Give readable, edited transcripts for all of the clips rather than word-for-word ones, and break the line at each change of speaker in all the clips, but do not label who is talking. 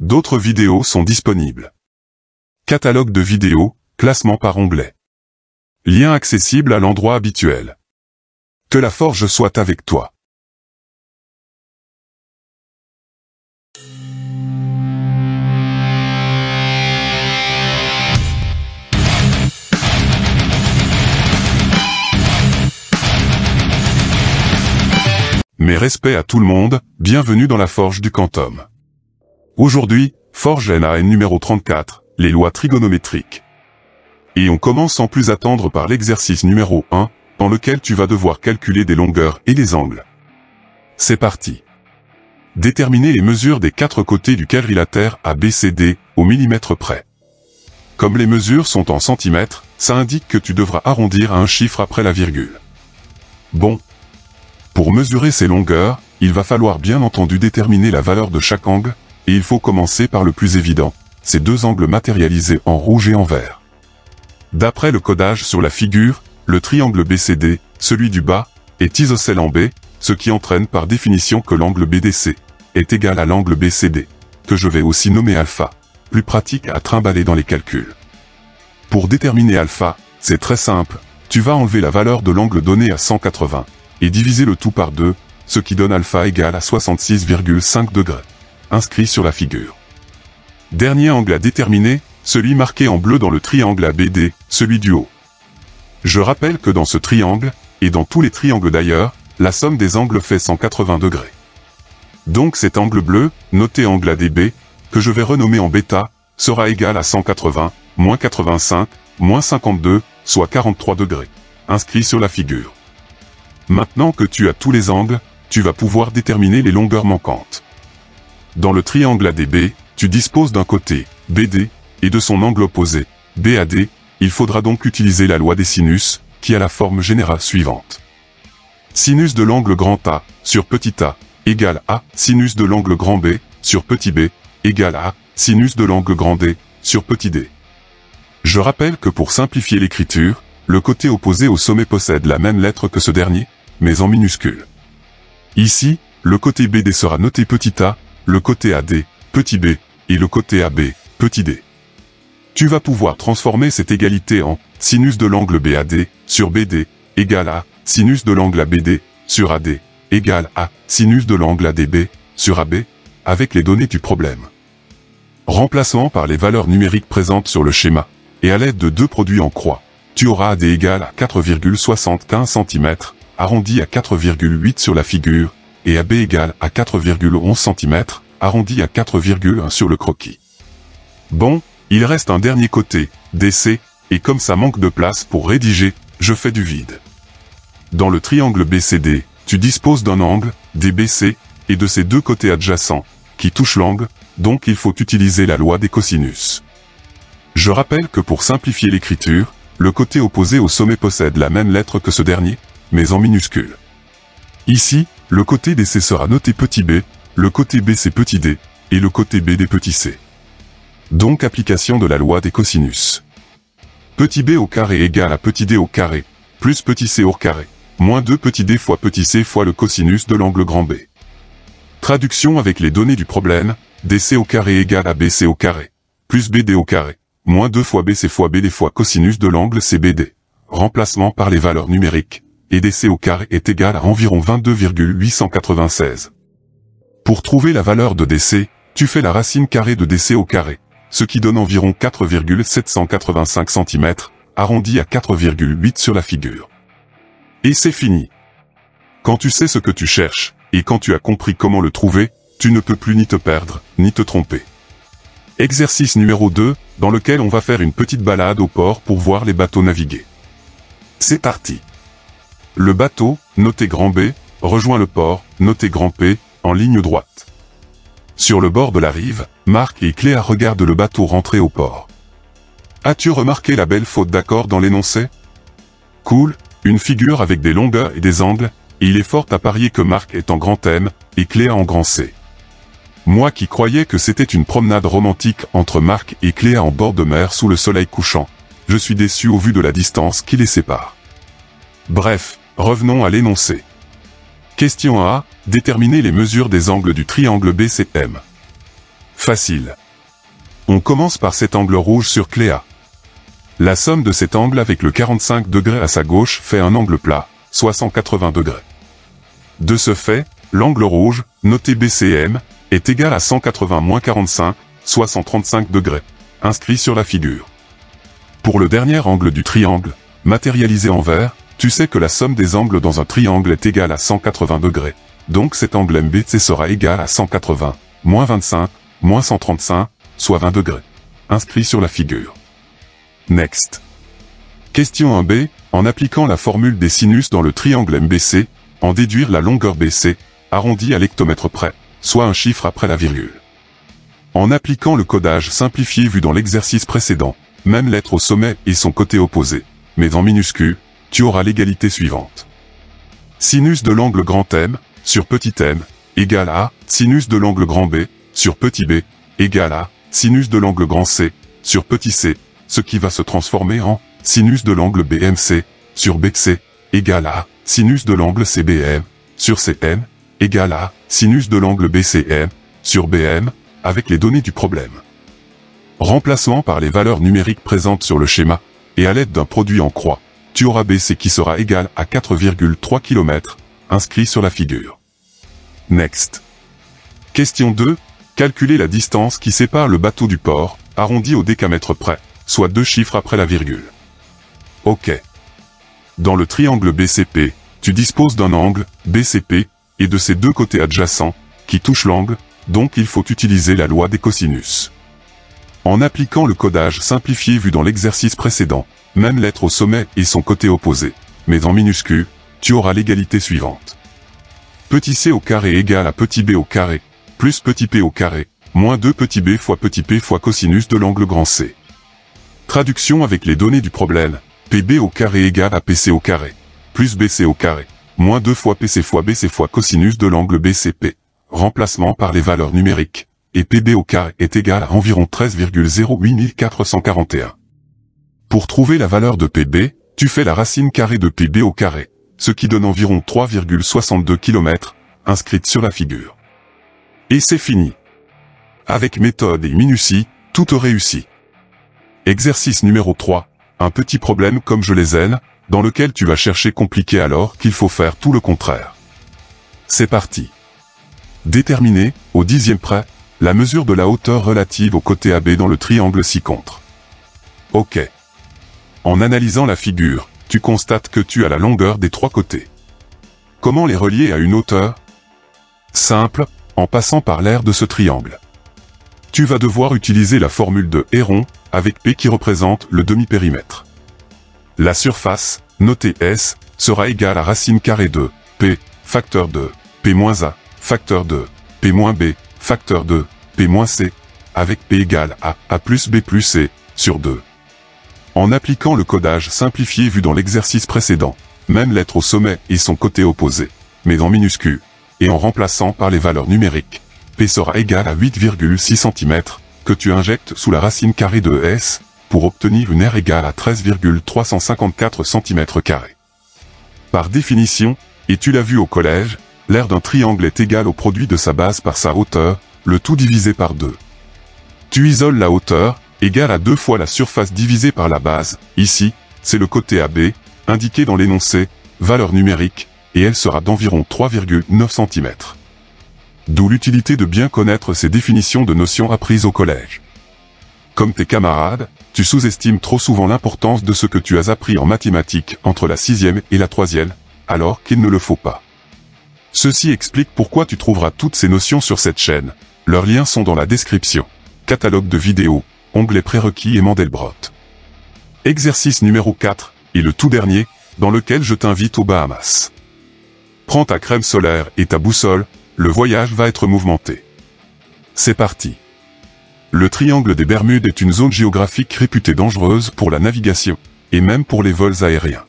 D'autres vidéos sont disponibles. Catalogue de vidéos, classement par onglet. Lien accessible à l'endroit habituel. Que la forge soit avec toi. Mes respects à tout le monde, bienvenue dans la forge du Quantum. Aujourd'hui, forge NaN numéro 34, les lois trigonométriques. Et on commence sans plus attendre par l'exercice numéro 1, dans lequel tu vas devoir calculer des longueurs et des angles. C'est parti. Déterminer les mesures des quatre côtés du quadrilatère ABCD au millimètre près. Comme les mesures sont en centimètres, ça indique que tu devras arrondir à un chiffre après la virgule. Bon. Pour mesurer ces longueurs, il va falloir bien entendu déterminer la valeur de chaque angle, et il faut commencer par le plus évident, ces deux angles matérialisés en rouge et en vert. D'après le codage sur la figure, le triangle BCD, celui du bas, est isocèle en B, ce qui entraîne par définition que l'angle BDC est égal à l'angle BCD, que je vais aussi nommer alpha, plus pratique à trimballer dans les calculs. Pour déterminer alpha, c'est très simple, tu vas enlever la valeur de l'angle donné à 180, et diviser le tout par 2, ce qui donne alpha égale à 66,5 degrés. Inscrit sur la figure. Dernier angle à déterminer, celui marqué en bleu dans le triangle ABD, celui du haut. Je rappelle que dans ce triangle, et dans tous les triangles d'ailleurs, la somme des angles fait 180 degrés. Donc cet angle bleu, noté angle ADB, que je vais renommer en bêta, sera égal à 180, moins 85, moins 52, soit 43 degrés. Inscrit sur la figure. Maintenant que tu as tous les angles, tu vas pouvoir déterminer les longueurs manquantes. Dans le triangle ADB, tu disposes d'un côté, BD, et de son angle opposé, BAD, il faudra donc utiliser la loi des sinus, qui a la forme générale suivante. Sinus de l'angle grand A, sur petit a, égale A, sinus de l'angle grand B, sur petit b, égale A, sinus de l'angle grand D, sur petit d. Je rappelle que pour simplifier l'écriture, le côté opposé au sommet possède la même lettre que ce dernier, mais en minuscule. Ici, le côté BD sera noté petit a, le côté AD, petit b, et le côté AB, petit d. Tu vas pouvoir transformer cette égalité en sinus de l'angle BAD, sur BD, égale à sinus de l'angle ABD, sur AD, égale à sinus de l'angle ADB, sur AB, avec les données du problème. Remplacement par les valeurs numériques présentes sur le schéma, et à l'aide de deux produits en croix. Tu auras AD égale à 4,75 cm, arrondi à 4,8 sur la figure, et AB égale à 4,11 cm, arrondi à 4,1 sur le croquis. Bon, il reste un dernier côté, DC, et comme ça manque de place pour rédiger, je fais du vide. Dans le triangle BCD, tu disposes d'un angle, DBC, et de ses deux côtés adjacents, qui touchent l'angle, donc il faut utiliser la loi des cosinus. Je rappelle que pour simplifier l'écriture, le côté opposé au sommet possède la même lettre que ce dernier, mais en minuscule. Ici, le côté DC sera noté petit b, le côté BC petit d, et le côté BD petit c. Donc application de la loi des cosinus. Petit b au carré égale à petit d au carré, plus petit c au carré, moins 2 petit d fois petit c fois le cosinus de l'angle grand B. Traduction avec les données du problème, DC au carré égale à BC au carré, plus BD au carré, moins 2 fois BC fois BD fois cosinus de l'angle CBD. Remplacement par les valeurs numériques, et DC au carré est égal à environ 22,896. Pour trouver la valeur de DC, tu fais la racine carrée de DC au carré, ce qui donne environ 4,785 cm, arrondi à 4,8 sur la figure. Et c'est fini. Quand tu sais ce que tu cherches, et quand tu as compris comment le trouver, tu ne peux plus ni te perdre, ni te tromper. Exercice numéro 2, dans lequel on va faire une petite balade au port pour voir les bateaux naviguer. C'est parti. Le bateau, noté grand B, rejoint le port, noté grand P, en ligne droite. Sur le bord de la rive, Marc et Cléa regardent le bateau rentrer au port. As-tu remarqué la belle faute d'accord dans l'énoncé? Cool, une figure avec des longueurs et des angles, et il est fort à parier que Marc est en grand M, et Cléa en grand C. Moi qui croyais que c'était une promenade romantique entre Marc et Cléa en bord de mer sous le soleil couchant, je suis déçu au vu de la distance qui les sépare. Bref, revenons à l'énoncé. Question A, déterminer les mesures des angles du triangle BCM. Facile. On commence par cet angle rouge sur clé A. La somme de cet angle avec le 45 degrés à sa gauche fait un angle plat, soit 180 degrés. De ce fait, l'angle rouge, noté BCM, est égal à 180 moins 45, soit 135 degrés, inscrit sur la figure. Pour le dernier angle du triangle, matérialisé en vert, tu sais que la somme des angles dans un triangle est égale à 180 degrés. Donc cet angle MBC sera égal à 180, moins 25, moins 135, soit 20 degrés. Inscrit sur la figure. Next. Question 1b, en appliquant la formule des sinus dans le triangle MBC, en déduire la longueur BC, arrondie à l'hectomètre près, soit un chiffre après la virgule. En appliquant le codage simplifié vu dans l'exercice précédent, même lettre au sommet et son côté opposé, mais en minuscule, tu auras l'égalité suivante. Sinus de l'angle grand M, sur petit m, égale à sinus de l'angle grand B, sur petit b, égale à sinus de l'angle grand C, sur petit c, ce qui va se transformer en sinus de l'angle BMC, sur BC, égale à sinus de l'angle CBM, sur CM, égale à sinus de l'angle BCM, sur BM, avec les données du problème. Remplacement par les valeurs numériques présentes sur le schéma, et à l'aide d'un produit en croix, tu auras BC qui sera égal à 4,3 km, inscrit sur la figure. Next. Question 2. Calculer la distance qui sépare le bateau du port, arrondi au décamètre près, soit 2 chiffres après la virgule. OK. Dans le triangle BCP, tu disposes d'un angle, BCP, et de ses deux côtés adjacents, qui touchent l'angle, donc il faut utiliser la loi des cosinus. En appliquant le codage simplifié vu dans l'exercice précédent, même lettre au sommet et son côté opposé, mais en minuscule, tu auras l'égalité suivante. Petit c au carré égale à petit b au carré, plus petit p au carré, moins 2 petit b fois cosinus de l'angle grand C. Traduction avec les données du problème, pb au carré égale à pc au carré, plus bc au carré, moins 2 fois pc fois bc fois cosinus de l'angle bcp. Remplacement par les valeurs numériques, et pb au carré est égal à environ 13,08441. Pour trouver la valeur de pb, tu fais la racine carrée de pb au carré, ce qui donne environ 3,62 km, inscrite sur la figure. Et c'est fini. Avec méthode et minutie, tout réussit. Exercice numéro 3, un petit problème comme je les aime, dans lequel tu vas chercher compliqué alors qu'il faut faire tout le contraire. C'est parti. Déterminer, au dixième près, la mesure de la hauteur relative au côté AB dans le triangle ci-contre. OK. En analysant la figure, tu constates que tu as la longueur des trois côtés. Comment les relier à une hauteur? Simple, en passant par l'aire de ce triangle. Tu vas devoir utiliser la formule de Héron, avec P qui représente le demi-périmètre. La surface, notée S, sera égale à racine carrée de P, facteur de P-A, facteur de P-B, facteur de P-C, avec P égale à A plus B plus C, sur 2. En appliquant le codage simplifié vu dans l'exercice précédent, même lettre au sommet et son côté opposé, mais en minuscule, et en remplaçant par les valeurs numériques, P sera égal à 8,6 cm, que tu injectes sous la racine carrée de S, pour obtenir une aire égale à 13,354 cm². Par définition, et tu l'as vu au collège, l'aire d'un triangle est égale au produit de sa base par sa hauteur, le tout divisé par 2. Tu isoles la hauteur, égale à 2 fois la surface divisée par la base, ici, c'est le côté AB, indiqué dans l'énoncé, valeur numérique, et elle sera d'environ 3,9 cm. D'où l'utilité de bien connaître ces définitions de notions apprises au collège. Comme tes camarades, tu sous-estimes trop souvent l'importance de ce que tu as appris en mathématiques entre la 6e et la 3e, alors qu'il ne le faut pas. Ceci explique pourquoi tu trouveras toutes ces notions sur cette chaîne. Leurs liens sont dans la description. Catalogue de vidéos, onglet prérequis et Mandelbrot. Exercice numéro 4, et le tout dernier, dans lequel je t'invite aux Bahamas. Prends ta crème solaire et ta boussole, le voyage va être mouvementé. C'est parti. Le triangle des Bermudes est une zone géographique réputée dangereuse pour la navigation, et même pour les vols aériens.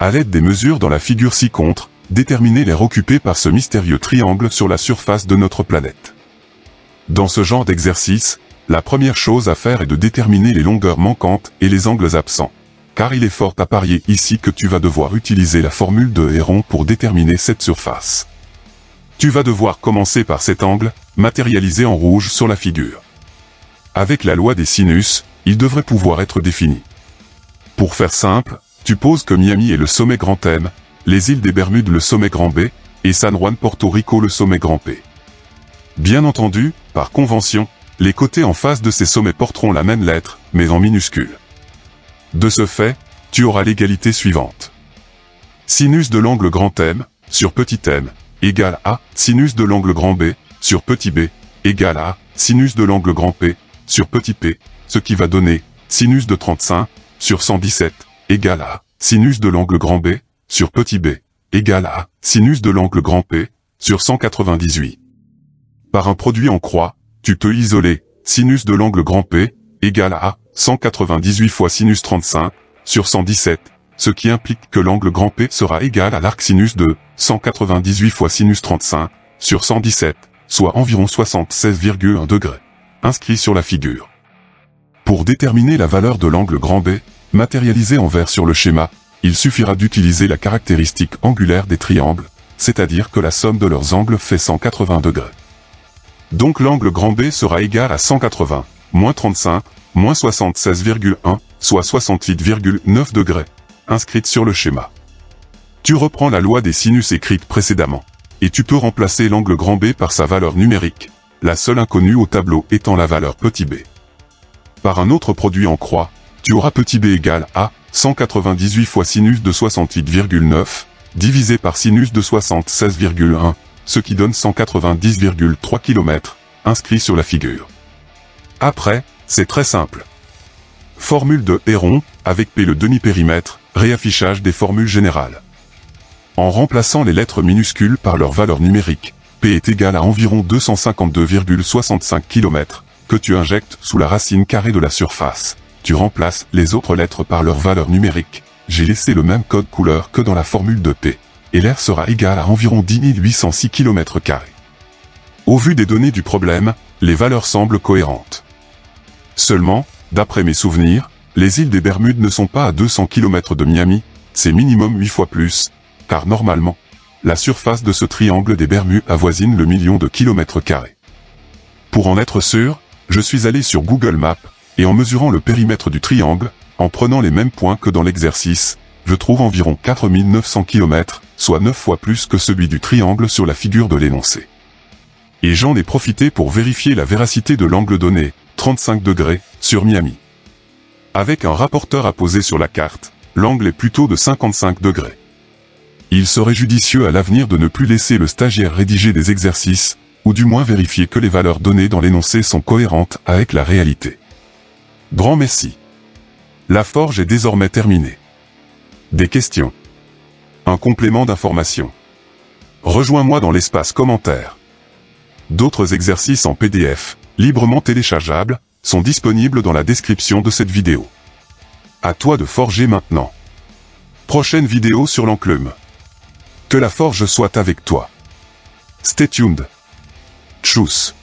À l'aide des mesures dans la figure ci-contre, déterminez l'aire occupée par ce mystérieux triangle sur la surface de notre planète. Dans ce genre d'exercice, la première chose à faire est de déterminer les longueurs manquantes et les angles absents, car il est fort à parier ici que tu vas devoir utiliser la formule de Héron pour déterminer cette surface. Tu vas devoir commencer par cet angle, matérialisé en rouge sur la figure. Avec la loi des sinus, il devrait pouvoir être défini. Pour faire simple, tu poses que Miami est le sommet grand M, les îles des Bermudes le sommet grand B, et San Juan Porto Rico le sommet grand P. Bien entendu, par convention, les côtés en face de ces sommets porteront la même lettre, mais en minuscule. De ce fait, tu auras l'égalité suivante. Sinus de l'angle grand M, sur petit m, égale à sinus de l'angle grand B, sur petit b, égale à sinus de l'angle grand P, sur petit p, ce qui va donner sinus de 35, sur 117, égale à sinus de l'angle grand B, sur petit b, égale à sinus de l'angle grand P, sur 198. Par un produit en croix, tu peux isoler sinus de l'angle grand P, égale à 198 fois sinus 35, sur 117, ce qui implique que l'angle grand P sera égal à l'arc sinus de 198 fois sinus 35, sur 117, soit environ 76,1 degrés. Inscrit sur la figure. Pour déterminer la valeur de l'angle grand B, matérialisé en vert sur le schéma, il suffira d'utiliser la caractéristique angulaire des triangles, c'est-à-dire que la somme de leurs angles fait 180 degrés. Donc l'angle grand B sera égal à 180, moins 35, moins 76,1, soit 68,9 degrés, inscrite sur le schéma. Tu reprends la loi des sinus écrite précédemment, et tu peux remplacer l'angle grand B par sa valeur numérique, la seule inconnue au tableau étant la valeur petit b. Par un autre produit en croix, tu auras petit b égale à 198 fois sinus de 68,9, divisé par sinus de 76,1, ce qui donne 190,3 km, inscrit sur la figure. Après, c'est très simple. Formule de Héron, avec P le demi-périmètre, réaffichage des formules générales. En remplaçant les lettres minuscules par leur valeur numérique, P est égal à environ 252,65 km, que tu injectes sous la racine carrée de la surface. Tu remplaces les autres lettres par leur valeur numérique. J'ai laissé le même code couleur que dans la formule de P, et l'air sera égal à environ 10 806 km². Au vu des données du problème, les valeurs semblent cohérentes. Seulement, d'après mes souvenirs, les îles des Bermudes ne sont pas à 200 km de Miami, c'est minimum 8 fois plus, car normalement, la surface de ce triangle des Bermudes avoisine le million de km². Pour en être sûr, je suis allé sur Google Maps, et en mesurant le périmètre du triangle, en prenant les mêmes points que dans l'exercice, je trouve environ 4900 km, soit 9 fois plus que celui du triangle sur la figure de l'énoncé. Et j'en ai profité pour vérifier la véracité de l'angle donné, 35 degrés, sur Miami. Avec un rapporteur à poser sur la carte, l'angle est plutôt de 55 degrés. Il serait judicieux à l'avenir de ne plus laisser le stagiaire rédiger des exercices, ou du moins vérifier que les valeurs données dans l'énoncé sont cohérentes avec la réalité. Grand merci. La forge est désormais terminée. Des questions? Un complément d'information? Rejoins-moi dans l'espace commentaires. D'autres exercices en PDF, librement téléchargeables, sont disponibles dans la description de cette vidéo. À toi de forger maintenant. Prochaine vidéo sur l'enclume. Que la forge soit avec toi. Stay tuned. Tchuss.